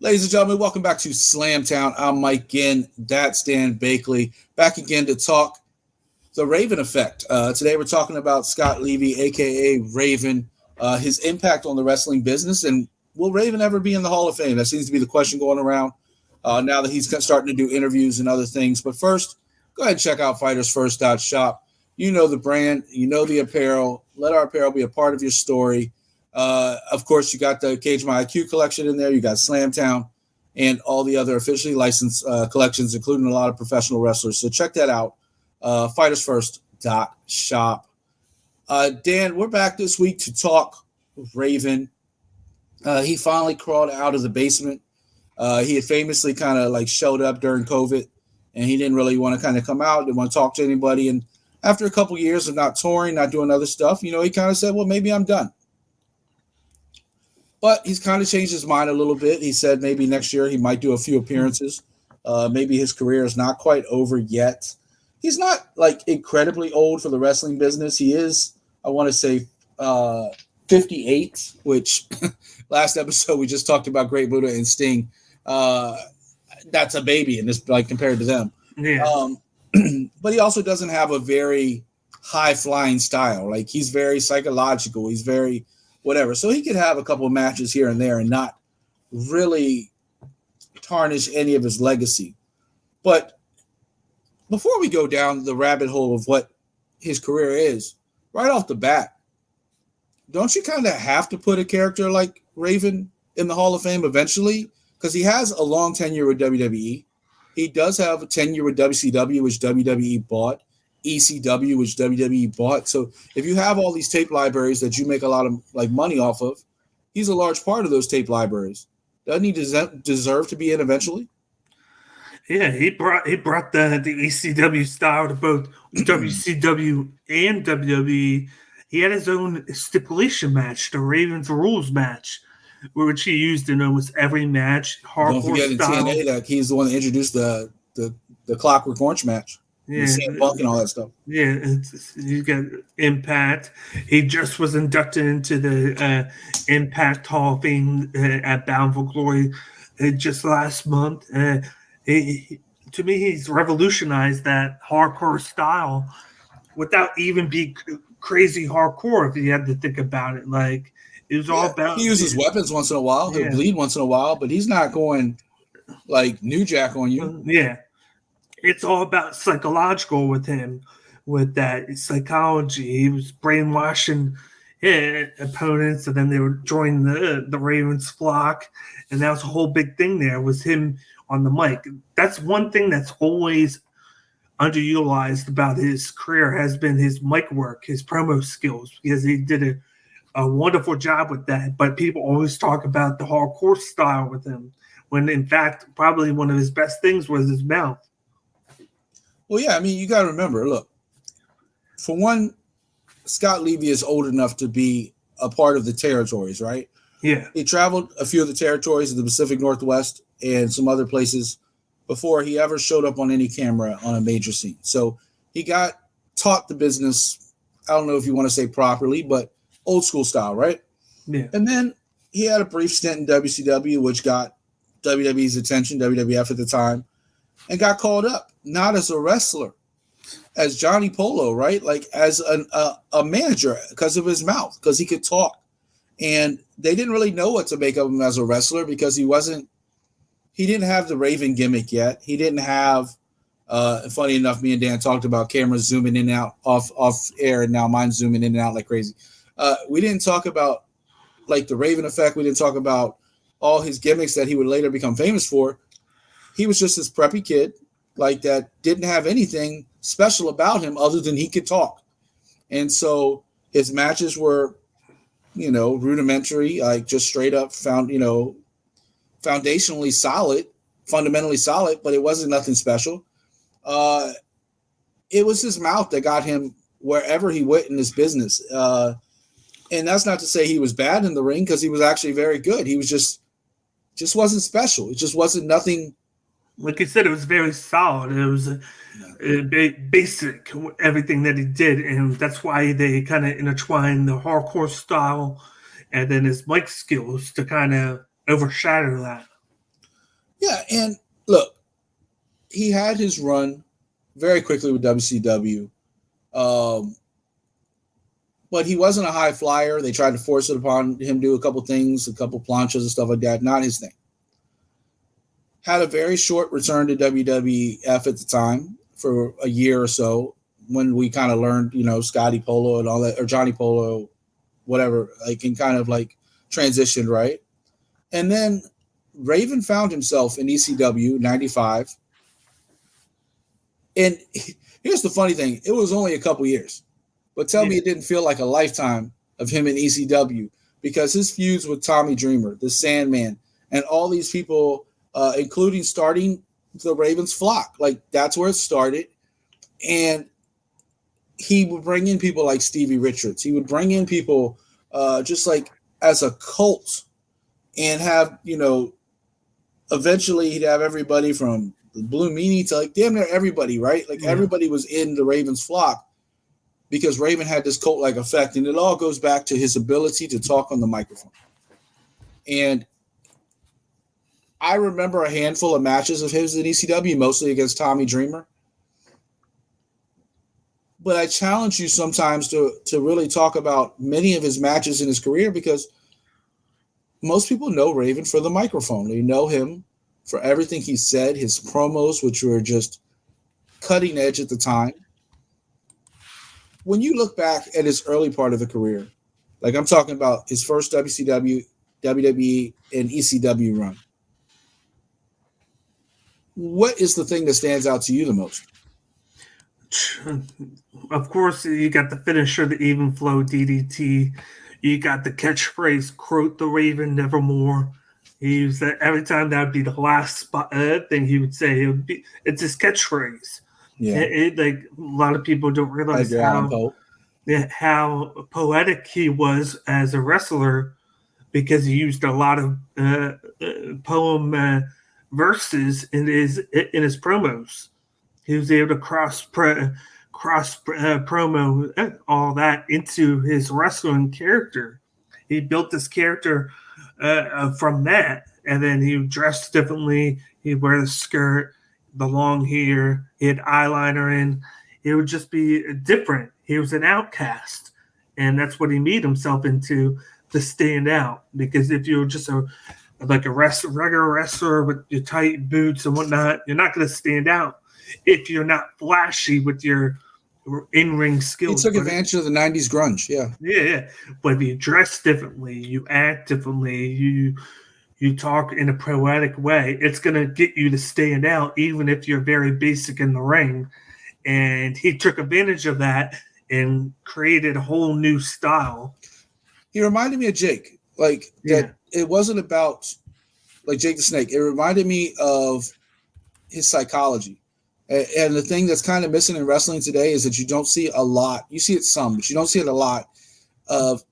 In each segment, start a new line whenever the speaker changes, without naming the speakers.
Ladies and gentlemen, welcome back to Slamtown. I'm Mike Ginn. That's Dan Bakley. Back again to talk the Raven effect. Today we're talking about Scott Levy, a.k.a. Raven, his impact on the wrestling business, and will Raven ever be in the Hall of Fame? That seems to be the question going around now that he's starting to do interviews and other things. But first, go ahead and check out fightersfirst.shop. You know the brand. You know the apparel. Let our apparel be a part of your story. Of course, you got the Cage My IQ collection in there. You got Slamtown and all the other officially licensed collections, including a lot of professional wrestlers. So check that out. Fightersfirst.shop. Dan, we're back this week to talk Raven. He finally crawled out of the basement. He had famously kind of like showed up during COVID, and he didn't really want to kind of come out, didn't want to talk to anybody. And after a couple years of not touring, not doing other stuff, he kind of said, well, maybe I'm done. But he's kind of changed his mind a little bit. He said maybe next year he might do a few appearances. Maybe his career is not quite over yet. He's not like incredibly old for the wrestling business. He is, I want to say, 58, which last episode we just talked about Great Buddha and Sting. That's a baby in this, like compared to them.
Yeah.
But he also doesn't have a very high flying style. Like he's very psychological. He's very whatever. So he could have a couple of matches here and there and not really tarnish any of his legacy. But before we go down the rabbit hole of what his career is, right off the bat, don't you kind of have to put a character like Raven in the Hall of Fame eventually? Because he has a long tenure with WWE. He does have a tenure with WCW, which WWE bought. ECW, which WWE bought. So if you have all these tape libraries that you make a lot of like money off of, he's a large part of those tape libraries. Doesn't he deserve to be in eventually?
Yeah, he brought the ECW style to both WCW and WWE. He had his own stipulation match, the Ravens Rules match, which he used in almost every match.
Don't forget in TNA that he's the one that introduced the Clockwork Orange match.
Yeah,
Punk and all that stuff.
Yeah, you got Impact. He just was inducted into the Impact Hall of Fame at Bound for Glory just last month. To me, he's revolutionized that hardcore style without even being crazy hardcore. If you had to think about it, like it was all about.
He uses weapons once in a while. He'll bleed once in a while, but he's not going like New Jack on you.
Yeah. It's all about psychological with him, with that psychology. He was brainwashing opponents, and then they would join the Ravens flock, and that was a whole big thing there, was him on the mic. That's one thing that's always underutilized about his career has been his mic work, his promo skills, because he did a wonderful job with that. But people always talk about the hardcore style with him, when in fact, probably one of his best things was his mouth.
Well, yeah, I mean, you got to remember, look, for one, Scott Levy is old enough to be a part of the territories, right?
Yeah.
He traveled a few of the territories in the Pacific Northwest and some other places before he ever showed up on any camera on a major scene. So he got taught the business, I don't know if you want to say properly, but old school style, right?
Yeah.
And then he had a brief stint in WCW, which got WWE's attention, WWF at the time, and got called up, not as a wrestler, as Johnny Polo, right? Like as a manager because of his mouth, because he could talk. And they didn't really know what to make of him as a wrestler because he didn't have the Raven gimmick yet. He didn't have, funny enough, me and Dan talked about cameras zooming in and out off air, and now mine's zooming in and out like crazy. We didn't talk about like the Raven effect. We didn't talk about all his gimmicks that he would later become famous for. He was just this preppy kid like that didn't have anything special about him other than he could talk. And so his matches were, rudimentary, like just straight up foundationally solid, fundamentally solid, but it wasn't nothing special. It was his mouth that got him wherever he went in this business. And that's not to say he was bad in the ring, because he was actually very good. He was just wasn't special. It just wasn't nothing.
Like you said, it was very solid. It was basic, everything that he did. And that's why they kind of intertwined the hardcore style and then his mic skills to kind of overshadow that.
Yeah, and look, he had his run very quickly with WCW. But he wasn't a high flyer. They tried to force it upon him to do a couple things, a couple planchas and stuff like that. Not his thing. Had a very short return to WWF at the time for a year or so when we kind of learned, Scotty Polo and all that, or Johnny Polo, whatever, like, and kind of like transitioned, right? And then Raven found himself in ECW 95. And here's the funny thing. It was only a couple years. But tell me it didn't feel like a lifetime of him in ECW, because his feuds with Tommy Dreamer, the Sandman, and all these people, including starting the Ravens flock, like that's where it started. And he would bring in people like Stevie Richards. He would bring in people just like as a cult, and have, eventually he'd have everybody from the Blue Meanie to like damn near everybody, right? Like everybody was in the Ravens flock, because Raven had this cult-like effect, and it all goes back to his ability to talk on the microphone. And I remember a handful of matches of his in ECW, mostly against Tommy Dreamer. But I challenge you sometimes to really talk about many of his matches in his career, because most people know Raven for the microphone. They know him for everything he said, his promos, which were just cutting edge at the time. When you look back at his early part of the career, like I'm talking about his first WCW, WWE, and ECW run, what is the thing that stands out to you the most?
Of course, you got the finisher, the even flow DDT. You got the catchphrase, "Quote the Raven, nevermore." He used that every time. That would be the last thing he would say. It's his catchphrase.
Yeah,
like a lot of people don't realize how poetic he was as a wrestler, because he used a lot of poem verses in his promos. He was able to cross promo all that into his wrestling character. He built this character from that, and then he dressed differently. He'd wear the skirt, the long hair, he had eyeliner in. It would just be different. He was an outcast, and that's what he made himself into to stand out. Because if you're just regular wrestler with your tight boots and whatnot, you're not going to stand out if you're not flashy with your in-ring skills.
He took advantage of the 90s grunge,
yeah. But if you dress differently, you act differently, you talk in a poetic way, it's going to get you to stand out, even if you're very basic in the ring. And he took advantage of that and created a whole new style.
He reminded me of Jake. That it wasn't about like Jake the Snake. It reminded me of his psychology. And the thing that's kind of missing in wrestling today is that you don't see a lot. You see it some, but you don't see it a lot of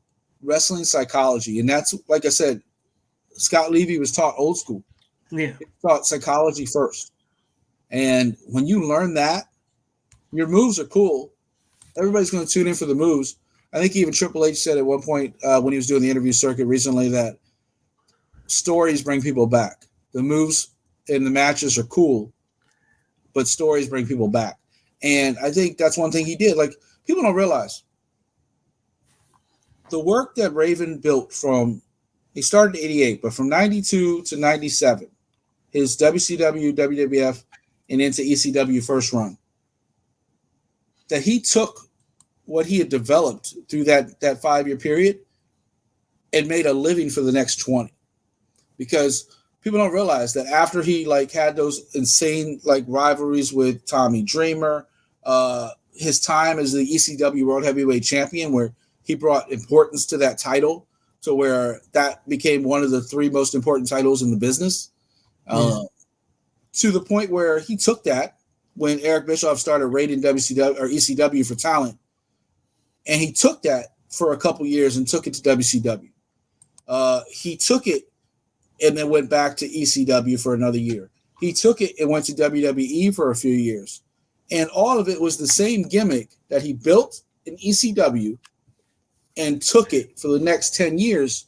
wrestling psychology. And that's, like I said, Scott Levy was taught old school.
Yeah.
He taught psychology first. And when you learn that, your moves are cool. Everybody's going to tune in for the moves. I think even Triple H said at one point when he was doing the interview circuit recently that stories bring people back. The moves in the matches are cool, but stories bring people back. And I think that's one thing he did. Like, people don't realize the work that Raven built he started in 88, but from 92 to 97, his WCW, WWF, and into ECW first run, that he took what he had developed through that 5-year period and made a living for the next 20. Because people don't realize that after he had those insane rivalries with Tommy Dreamer, his time as the ECW World Heavyweight Champion, where he brought importance to that title, to where that became one of the 3 most important titles in the business, to the point where he took that when Eric Bischoff started raiding WCW or ECW for talent, and he took that for a couple years and took it to WCW. He took it and then went back to ECW for another year. He took it and went to WWE for a few years. And all of it was the same gimmick that he built in ECW and took it for the next 10 years.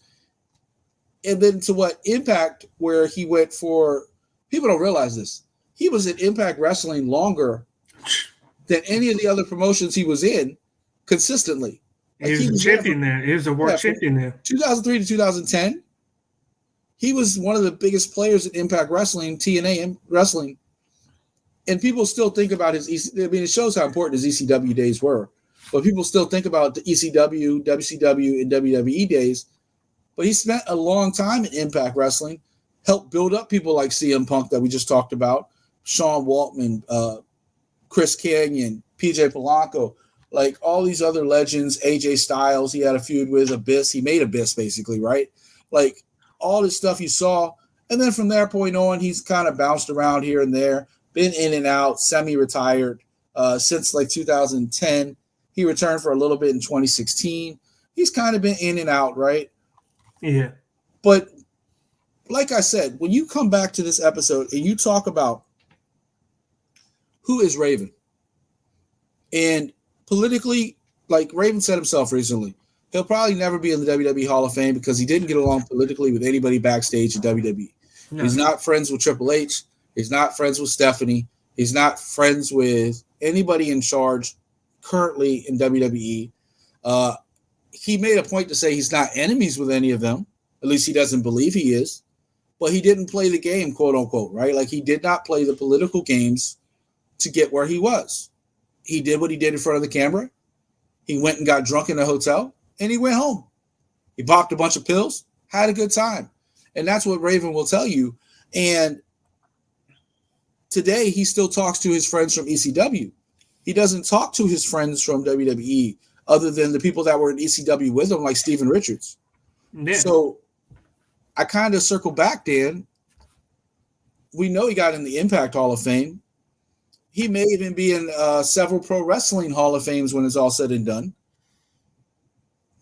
And then to Impact, where he went for People don't realize this. He was in Impact Wrestling longer than any of the other promotions he was in consistently.
Like he was a champion there. He was a world champion there.
2003 to 2010. He was one of the biggest players in Impact Wrestling, TNA Wrestling. And people still think about his ECW. I mean, it shows how important his ECW days were. But people still think about the ECW, WCW, and WWE days. But he spent a long time in Impact Wrestling, helped build up people like CM Punk that we just talked about, Sean Waltman, Chris Kanyon, PJ Polanco, like all these other legends, AJ Styles, he had a feud with Abyss. He made Abyss, basically, right? Like all this stuff you saw. And then from that point on, he's kind of bounced around here and there, been in and out, semi-retired since like 2010. He returned for a little bit in 2016. He's kind of been in and out, right?
Yeah.
But like I said, when you come back to this episode and you talk about who is Raven, and politically, like Raven said himself recently, he'll probably never be in the WWE Hall of Fame because he didn't get along politically with anybody backstage at WWE. No. He's not friends with Triple H. He's not friends with Stephanie. He's not friends with anybody in charge currently in WWE. He made a point to say he's not enemies with any of them. At least he doesn't believe he is. But he didn't play the game, quote unquote, right? Like he did not play the political games to get where he was. He did what he did in front of the camera. He went and got drunk in a hotel and he went home. He popped a bunch of pills, had a good time. And that's what Raven will tell you. And today he still talks to his friends from ECW. He doesn't talk to his friends from WWE other than the people that were in ECW with him, like Steven Richards. Yeah. So I kind of circle back, Dan. We know he got in the Impact Hall of Fame. He may even be in several pro wrestling Hall of Fames when it's all said and done.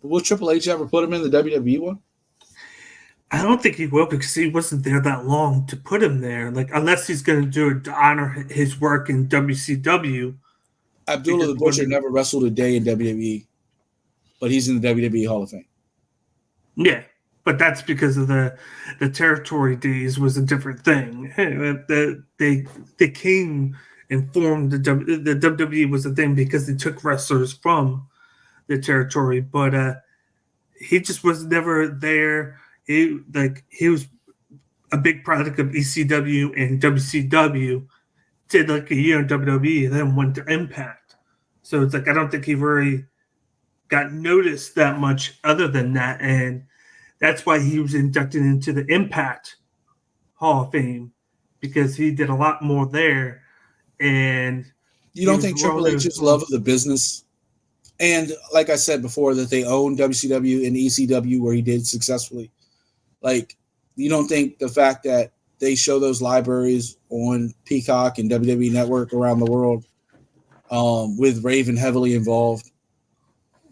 But will Triple H ever put him in the WWE one?
I don't think he will because he wasn't there that long to put him there. Like, unless he's going to do it to honor his work in WCW.
Abdullah the Butcher never wrestled a day in WWE, but he's in the WWE Hall of Fame.
Yeah, but that's because of the territory days was a different thing. They came and formed the WWE was a thing because they took wrestlers from the territory, but he just was never there. He was a big product of ECW and WCW. Did like a year in WWE, and then went to Impact. So it's like I don't think he really got noticed that much other than that, and that's why he was inducted into the Impact Hall of Fame because he did a lot more there. And
you don't think Triple H's love of the business, and like I said before, that they own WCW and ECW where he did successfully. Like, you don't think the fact that they show those libraries on Peacock and WWE Network around the world, with Raven heavily involved,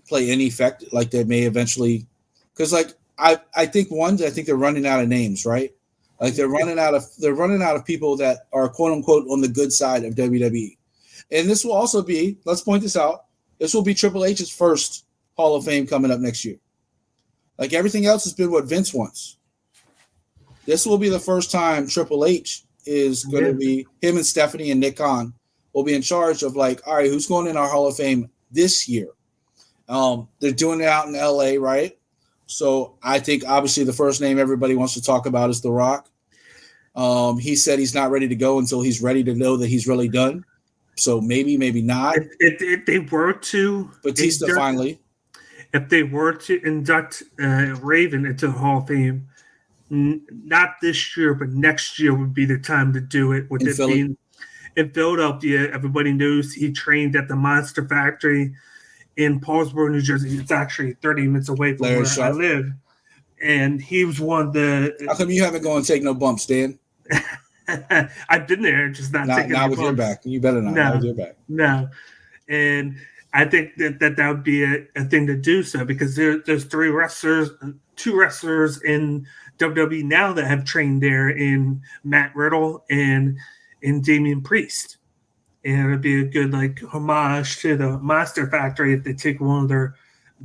play any effect like they may eventually? Because like I think they're running out of names, right? Like they're running out of people that are quote unquote on the good side of WWE. And this will also be, let's point this out, this will be Triple H's first Hall of Fame coming up next year. Like everything else has been what Vince wants. This will be the first time Triple H is going to be, him and Stephanie and Nick Khan will be in charge of like, all right, who's going in our Hall of Fame this year? They're doing it out in LA, right? So I think obviously the first name everybody wants to talk about is The Rock. He said he's not ready to go until he's ready to know that he's really done. So maybe not.
If they were to
Batista finally.
If they were to induct Raven into the Hall of Fame, not this year, but next year would be the time to do it. With it being in Philadelphia, everybody knows he trained at the Monster Factory in Paulsboro, New Jersey. It's actually 30 minutes away from where I live. And he was one of the...
How come you haven't gone and take no bumps, Dan?
I've been there, just not taking
no bumps. Not with
your
back. You better not.
No,
not with your back.
No. And I think that would be a thing to do so because there's two wrestlers in WWE now that have trained there in Matt Riddle and in Damian Priest. And it would be a good like homage to the Monster Factory if they take one of their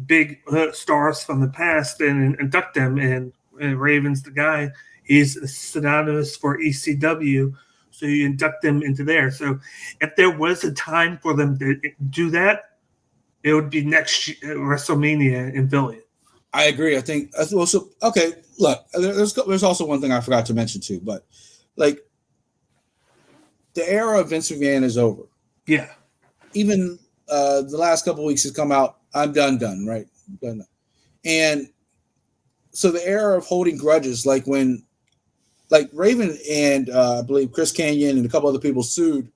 big stars from the past and induct them. And Raven's the guy. He's synonymous for ECW, so you induct them into there. So if there was a time for them to do that, it would be next WrestleMania in Philly.
I agree. I think also okay. Look, there's also one thing I forgot to mention too, but like the era of Vince McMahon is over.
Yeah.
Even the last couple of weeks has come out. I'm done. Right. Done. And so the era of holding grudges, like when, like Raven and I believe Chris Kanyon and a couple other people sued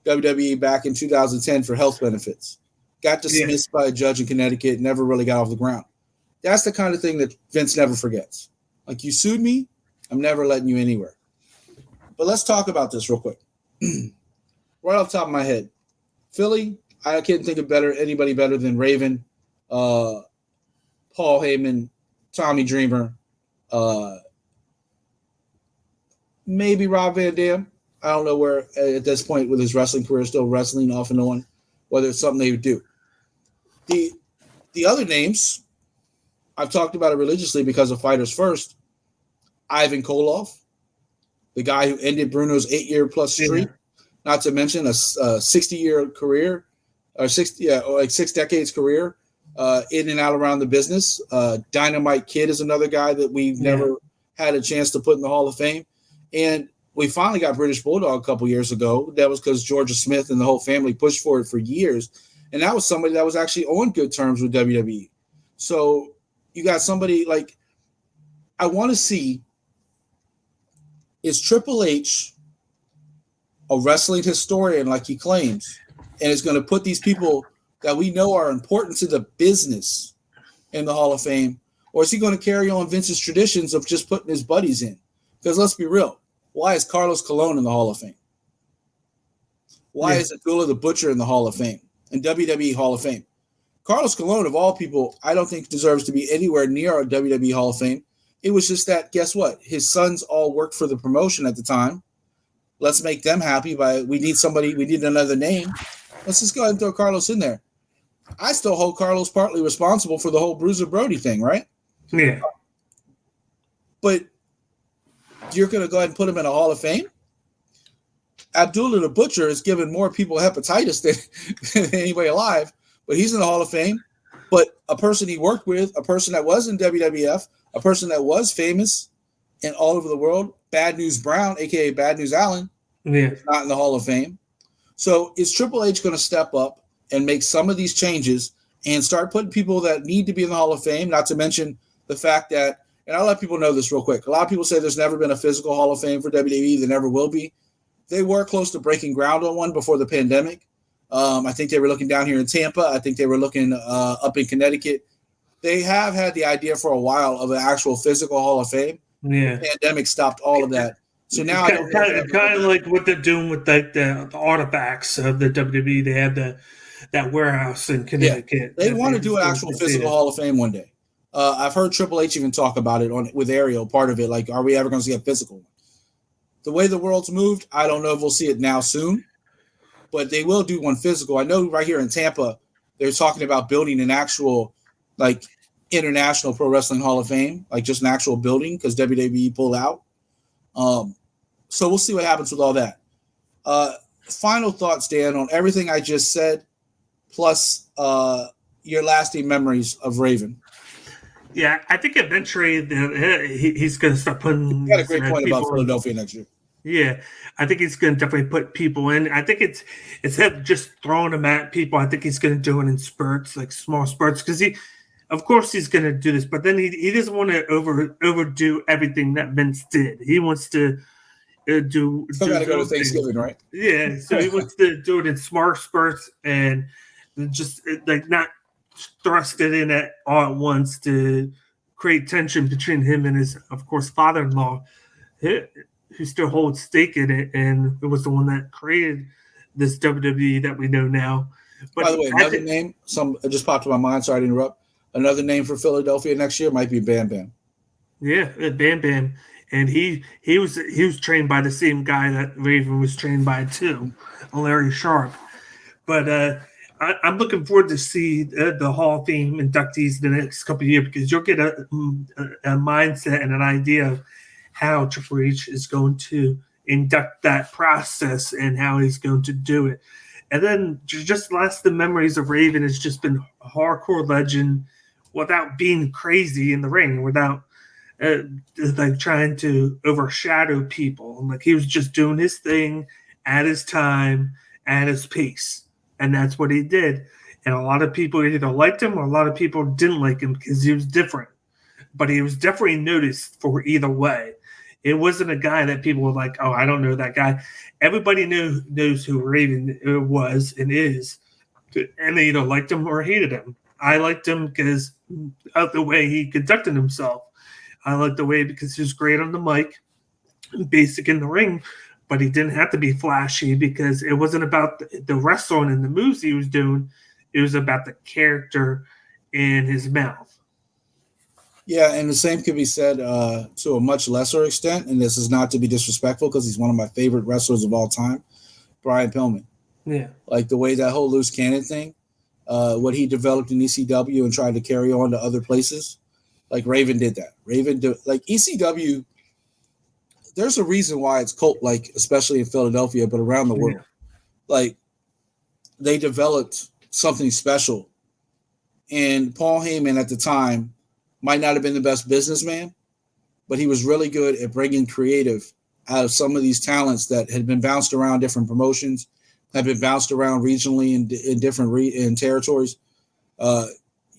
WWE back in 2010 for health benefits, got dismissed by a judge in Connecticut, never really got off the ground. That's the kind of thing that Vince never forgets. Like, you sued me, I'm never letting you anywhere. But let's talk about this real quick. Right off the top of my head, Philly, I can't think of anybody better than Raven, Paul Heyman, Tommy Dreamer, maybe Rob Van Dam. I don't know where at this point with his wrestling career, still wrestling off and on, whether it's something they would do. The other names, I've talked about it religiously because of Fighters First. Ivan Koloff, the guy who ended Bruno's 8-year-plus streak, not to mention a 60-year career, or 6 decades career in and out around the business. Dynamite Kid is another guy that we've never had a chance to put in the Hall of Fame. And we finally got British Bulldog a couple years ago. That was because Georgia Smith and the whole family pushed for it for years. And that was somebody that was actually on good terms with WWE. So you got somebody like, I want to see, is Triple H a wrestling historian like he claims, and is going to put these people that we know are important to the business in the Hall of Fame, or is he going to carry on Vince's traditions of just putting his buddies in? Because let's be real, why is Carlos Colon in the Hall of Fame? Why is Abdullah the Butcher in the Hall of Fame and WWE Hall of Fame? Carlos Colon, of all people, I don't think deserves to be anywhere near a WWE Hall of Fame. It was just that, guess what? His sons all worked for the promotion at the time. Let's make them happy we need another name. Let's just go ahead and throw Carlos in there. I still hold Carlos partly responsible for the whole Bruiser Brody thing, right?
Yeah.
But you're going to go ahead and put him in a Hall of Fame? Abdullah the Butcher has given more people hepatitis than anybody alive, but he's in the Hall of Fame. But a person he worked with, a person that was in WWF, a person that was famous in all over the world, Bad News Brown, a.k.a. Bad News Allen, is not in the Hall of Fame. So is Triple H going to step up and make some of these changes and start putting people that need to be in the Hall of Fame, not to mention the fact that, and I'll let people know this real quick, a lot of people say there's never been a physical Hall of Fame for WWE. There never will be. They were close to breaking ground on one before the pandemic. I think they were looking down here in Tampa. I think they were looking up in Connecticut. They have had the idea for a while of an actual physical Hall of Fame.
Yeah.
The pandemic stopped all of that. So now
kind of like what they're doing with like the artifacts of the WWE. They have that warehouse in Connecticut.
They want to do an actual physical Hall of Fame one day. I've heard Triple H even talk about it with Ariel, part of it. Like, are we ever going to see a physical one? The way the world's moved, I don't know if we'll see it now soon, but they will do one physical. I know right here in Tampa, they're talking about building an actual, like, International Pro Wrestling Hall of Fame, like just an actual building because WWE pulled out. So we'll see what happens with all that. Final thoughts, Dan, on everything I just said, plus your lasting memories of Raven.
Yeah, I think eventually he's going to start putting.
You got a great point about Philadelphia next year.
Yeah, I think he's going to definitely put people in. I think it's instead of just throwing them at people, I think he's going to do it in spurts, like small spurts, because of course he's going to do this, but then he doesn't want to overdo everything that Vince did. He wants to do.
Still got to go to Thanksgiving, right?
Yeah, so he wants to do it in smart spurts and just like not thrust it in all at once to create tension between him and his, of course, father-in-law, who still holds stake in it, and it was the one that created this WWE that we know now. But
by the way, another name, it just popped in my mind. Sorry to interrupt. Another name for Philadelphia next year might be Bam Bam.
Yeah, Bam Bam, and he was trained by the same guy that Raven was trained by too, Larry Sharp. But I'm looking forward to see the Hall of Fame inductees the next couple of years, because you'll get a mindset and an idea of how Triple H is going to induct that process and how he's going to do it. And then just last, the memories of Raven has just been a hardcore legend without being crazy in the ring, without like trying to overshadow people. Like, he was just doing his thing at his time, at his pace. And that's what he did. And a lot of people either liked him or a lot of people didn't like him because he was different. But he was definitely noticed for either way. It wasn't a guy that people were like, oh, I don't know that guy. Everybody knows who Raven was and is. And they either liked him or hated him. I liked him because of the way he conducted himself. I liked the way because he was great on the mic, basic in the ring, but he didn't have to be flashy because it wasn't about the wrestling and the moves he was doing. It was about the character in his mouth.
Yeah, and the same could be said to a much lesser extent, and this is not to be disrespectful because he's one of my favorite wrestlers of all time, Brian Pillman.
Yeah.
Like the way that whole loose cannon thing, what he developed in ECW and tried to carry on to other places. Like Raven did that. Like ECW, there's a reason why it's cult-like, especially in Philadelphia, but around the world. Like, they developed something special. And Paul Heyman at the time might not have been the best businessman, but he was really good at bringing creative out of some of these talents that had been bounced around different promotions, had been bounced around regionally in different territories.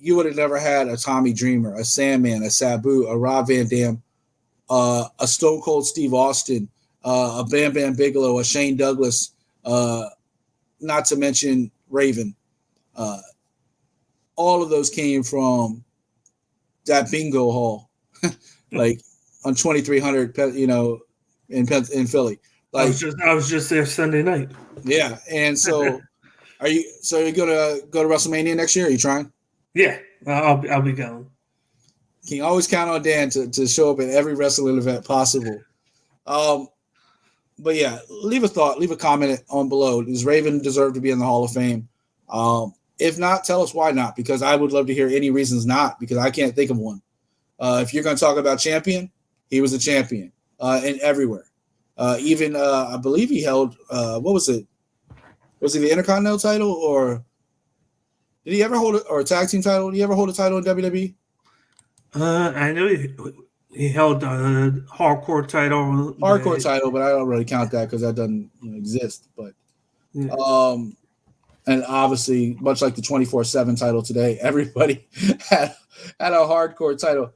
You would have never had a Tommy Dreamer, a Sandman, a Sabu, a Rob Van Dam, a Stone Cold Steve Austin, a Bam Bam Bigelow, a Shane Douglas, not to mention Raven. All of those came from that bingo hall, like on 2300, in Philly. Like,
I was just there Sunday night.
Yeah, and so are you gonna go to WrestleMania next year? Are you trying?
Yeah, I'll be going.
Can you always count on Dan to show up at every wrestling event possible? But yeah, leave a comment on below. Does Raven deserve to be in the Hall of Fame? If not, tell us why not, because I would love to hear any reasons not, because I can't think of one. If you're going to talk about champion, he was a champion and everywhere. Even I believe he held what was it? Was it the Intercontinental title, or did he ever hold a tag team title? Did he ever hold a title in WWE?
I know he held a hardcore title.
Title, but I don't really count that because that doesn't exist. But
yeah.
And obviously, much like the 24/7 title today, everybody had a hardcore title.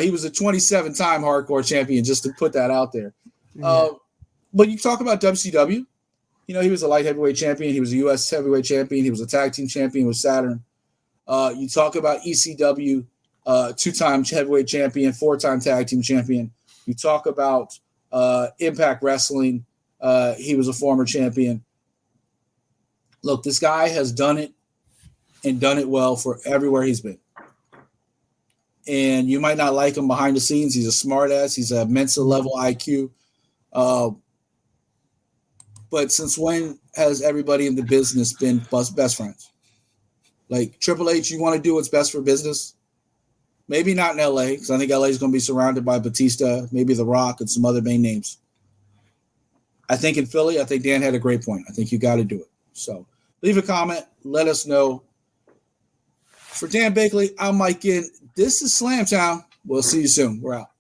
He was a 27-time hardcore champion, just to put that out there.
Yeah.
But you talk about WCW. He was a light heavyweight champion. He was a U.S. heavyweight champion. He was a tag team champion with Saturn. You talk about ECW, 2-time heavyweight champion, 4-time tag team champion. You talk about Impact Wrestling. He was a former champion. Look, this guy has done it and done it well for everywhere he's been. And you might not like him behind the scenes. He's a smart ass. He's a Mensa level IQ. But since when has everybody in the business been best friends? Like Triple H, you want to do what's best for business? Maybe not in LA, because I think LA is going to be surrounded by Batista, maybe The Rock, and some other main names. I think in Philly, I think Dan had a great point. I think you got to do it. So leave a comment. Let us know. For Dan Bakley, I'm Mike Ginn. This is Slamtown. We'll see you soon. We're out.